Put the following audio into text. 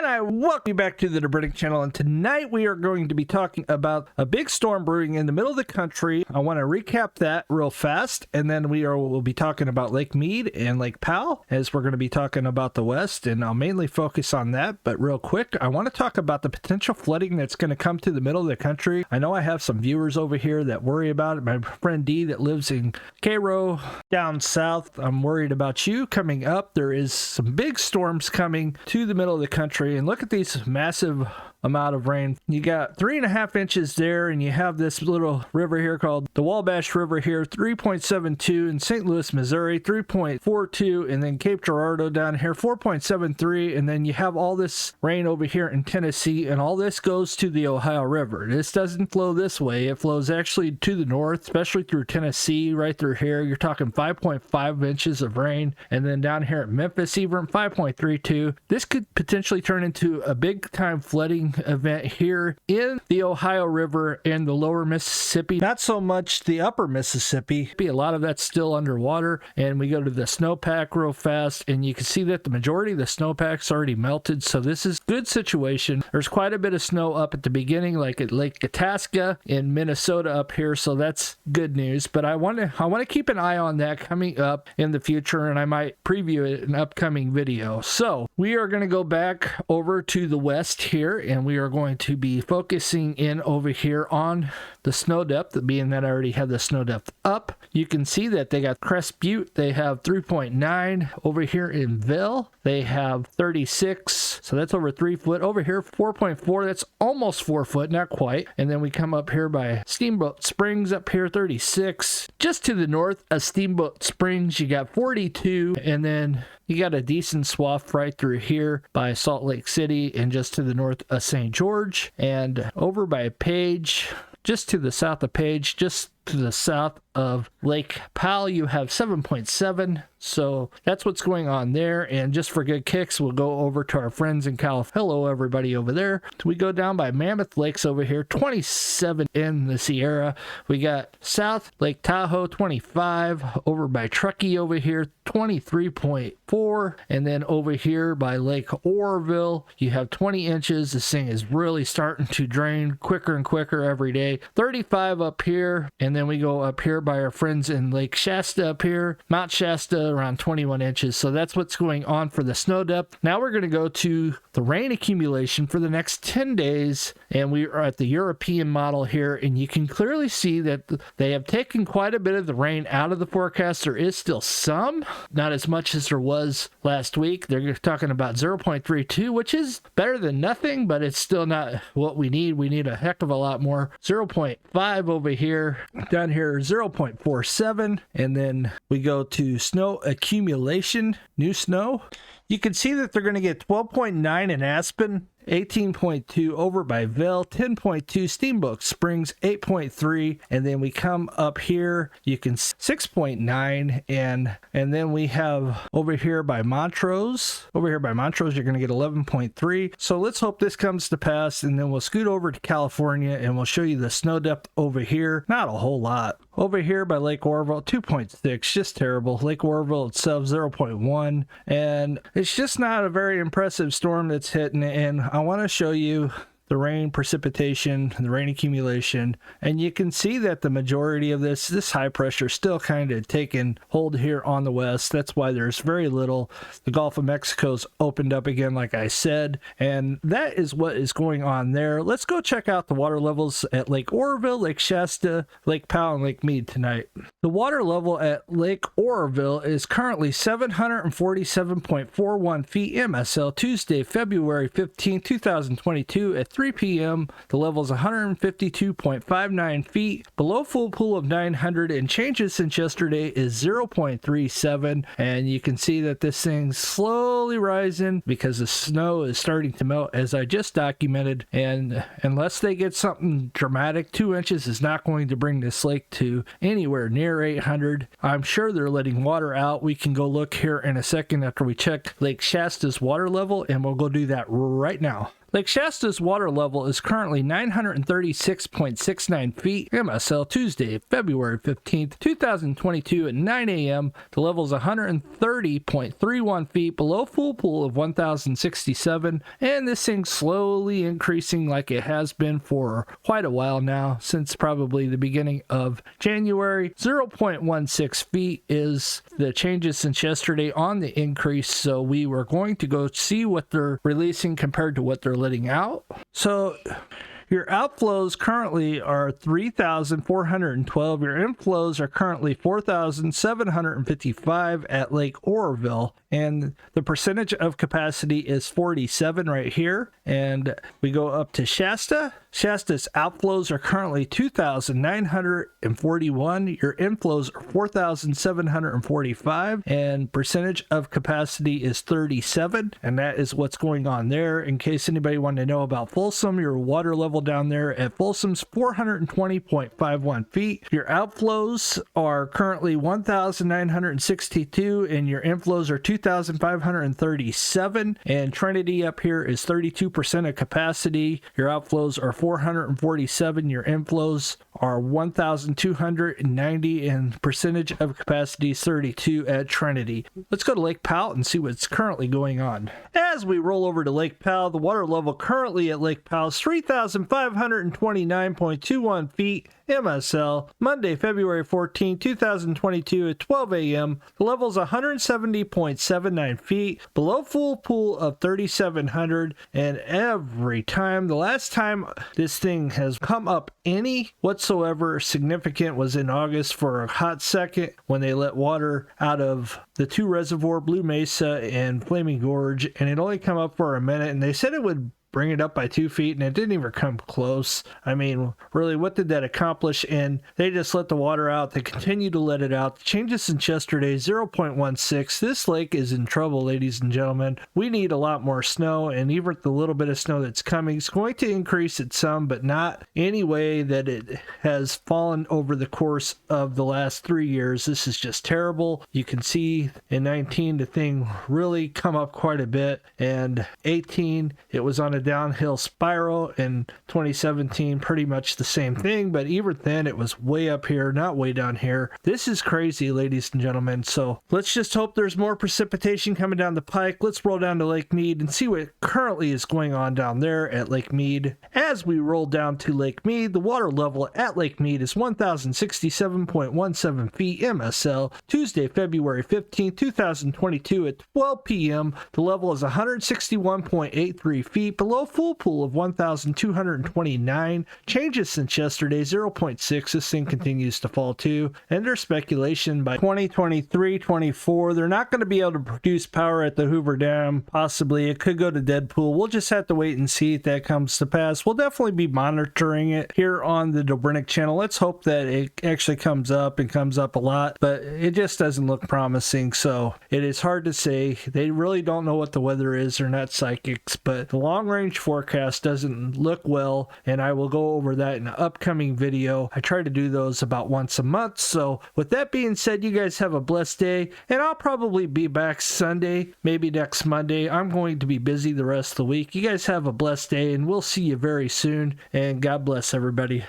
And I welcome you back to the Brewing channel, and tonight we are going to be talking about a big storm brewing in the middle of the country. I want to recap that real fast, and then we'll be talking about Lake Mead and Lake Powell, as we're going to be talking about the West, and I'll mainly focus on that. But real quick, I want to talk about the potential flooding that's going to come to the middle of the country. I know I have some viewers over here that worry about it. My friend D that lives in Cairo down south, I'm worried about you coming up. There is some big storms coming to the middle of the country, and look at these massive amount of rain. You got 3.5 inches there, and you have this little river here called the Wabash River here, 3.72 in St. Louis, Missouri, 3.42, and then Cape Girardeau down here, 4.73, and then you have all this rain over here in Tennessee, and all this goes to the Ohio River. This doesn't flow this way. It flows actually to the north, especially through Tennessee, right through here. You're talking 5.5 inches of rain, and then down here at Memphis, even 5.32. This could potentially turn into a big time flooding event here in the Ohio River and the lower Mississippi. Not so much the upper Mississippi. A lot of that's still underwater, and we go to the snowpack real fast, and you can see that the majority of the snowpack's already melted, so this is a good situation. There's quite a bit of snow up at the beginning, like at Lake Itasca in Minnesota up here, so that's good news. But I want to keep an eye on that coming up in the future, and I might preview it in an upcoming video. So we are going to go back over to the west here, and we are going to be focusing in over here on the snow depth, being that I already have the snow depth up. You can see that they got Crest Butte. They have 3.9 over here in Ville. They have 36, so that's over 3 foot. Over here, 4.4, that's almost 4 foot, not quite. And then we come up here by Steamboat Springs up here, 36. Just to the north of Steamboat Springs, you got 42, and then you got a decent swath right through here by Salt Lake City and just to the north of St. George. And over by Page, just to the south of Page, just to the south of Lake Powell, you have 7.7. So that's what's going on there. And just for good kicks, we'll go over to our friends in California. Hello, everybody over there. We go down by Mammoth Lakes over here, 27 in the Sierra. We got South Lake Tahoe, 25. Over by Truckee over here, 23.4. And then over here by Lake Oroville, you have 20 inches. This thing is really starting to drain quicker and quicker every day. 35 up here. And then we go up here by our friends in Lake Shasta up here. Mount Shasta around 21 inches. So that's what's going on for the snow depth. Now we're going to go to the rain accumulation for the next 10 days. And we are at the European model here. And you can clearly see that they have taken quite a bit of the rain out of the forecast. There is still some, not as much as there was last week. They're talking about 0.32, which is better than nothing, but it's still not what we need. We need a heck of a lot more. 0.5 over here. Down here, 0.47. And then we go to snow accumulation, new snow. You can see that they're going to get 12.9 in Aspen, 18.2 over by Ville, 10.2 Steamboat Springs, 8.3, and then we come up here, you can 6.9, and then we have over here by Montrose. Over here by Montrose, you're going to get 11.3. So let's hope this comes to pass, and then we'll scoot over to California, and we'll show you the snow depth over here. Not a whole lot. Over here by Lake Oroville, 2.6, just terrible. Lake Oroville itself, 0.1, and it's just not a very impressive storm that's hitting, and I want to show you the rain precipitation, the rain accumulation, and you can see that the majority of this high pressure is still kind of taking hold here on the west. That's why there's very little. The Gulf of Mexico's opened up again, like I said, and that is what is going on there. Let's go check out the water levels at Lake Oroville, Lake Shasta, Lake Powell, and Lake Mead tonight. The water level at Lake Oroville is currently 747.41 feet MSL, Tuesday, February 15, 2022 at 3 p.m. The level is 152.59 feet. Below full pool of 900 and changes since yesterday is 0.37. And you can see that this thing's slowly rising because the snow is starting to melt, as I just documented. And unless they get something dramatic, 2 inches is not going to bring this lake to anywhere near 800. I'm sure they're letting water out. We can go look here in a second after we check Lake Shasta's water level, and we'll go do that right now. Lake Shasta's water water level is currently 936.69 feet. MSL Tuesday, February 15th, 2022 at 9 a.m. The level is 130.31 feet below full pool of 1,067, and this thing's slowly increasing like it has been for quite a while now, since probably the beginning of January. 0.16 feet is the changes since yesterday on the increase, so we were going to go see what they're releasing compared to what they're letting out. So your outflows currently are 3,412. Your inflows are currently 4,755 at Lake Oroville. And the percentage of capacity is 47 right here. And we go up to Shasta. Shasta's outflows are currently 2,941. Your inflows are 4,745. And percentage of capacity is 37. And that is what's going on there. In case anybody wanted to know about Folsom, your water level down there at Folsom's 420.51 feet. Your outflows are currently 1,962 and your inflows are 2,537. And Trinity up here is 32% of capacity. Your outflows are 447. Your inflows are 1,290 and percentage of capacity is 32 at Trinity. Let's go to Lake Powell and see what's currently going on. As we roll over to Lake Powell, the water level currently at Lake Powell is 3,529.21 feet. MSL, Monday, February 14, 2022 at 12 a.m. The level is 170.79 feet, below full pool of 3,700. And every time, the last time this thing has come up any whatsoever significant was in August for a hot second when they let water out of the two reservoir, Blue Mesa and Flaming Gorge, and it only come up for a minute, and they said it would bring it up by 2 feet, and it didn't even come close. I mean, really, what did that accomplish? And they just let the water out. They continue to let it out. The changes since yesterday, 0.16. This lake is in trouble, ladies and gentlemen. We need a lot more snow, and even the little bit of snow that's coming is going to increase it some, but not any way that it has fallen over the course of the last 3 years. This is just terrible. You can see in 19, the thing really come up quite a bit, and 18, it was on a downhill spiral. In 2017, pretty much the same thing, but even then it was way up here, not way down here. This is crazy, ladies and gentlemen. So let's just hope there's more precipitation coming down the pike. Let's roll down to Lake Mead and see what currently is going on down there at Lake Mead. As we roll down to Lake Mead, the water level at Lake Mead is 1,067.17 feet. MSL, Tuesday, February 15, 2022 at 12 p.m. The level is 161.83 feet below full pool of 1,229. Changes since yesterday, 0.6. This thing continues to fall too. And there's speculation by 2023-24, they're not going to be able to produce power at the Hoover Dam. Possibly it could go to Deadpool. We'll just have to wait and see if that comes to pass. We'll definitely be monitoring it here on the Dobrinic channel. Let's hope that it actually comes up and comes up a lot, but it just doesn't look promising. So it is hard to say. They really don't know what the weather is. They're not psychics, but the long range forecast doesn't look well, and I will go over that in an upcoming video. I try to do those about once a month. So with that being said, you guys have a blessed day, and I'll probably be back Sunday, maybe next Monday. I'm going to be busy the rest of the week. You guys have a blessed day, and we'll see you very soon, and God bless everybody.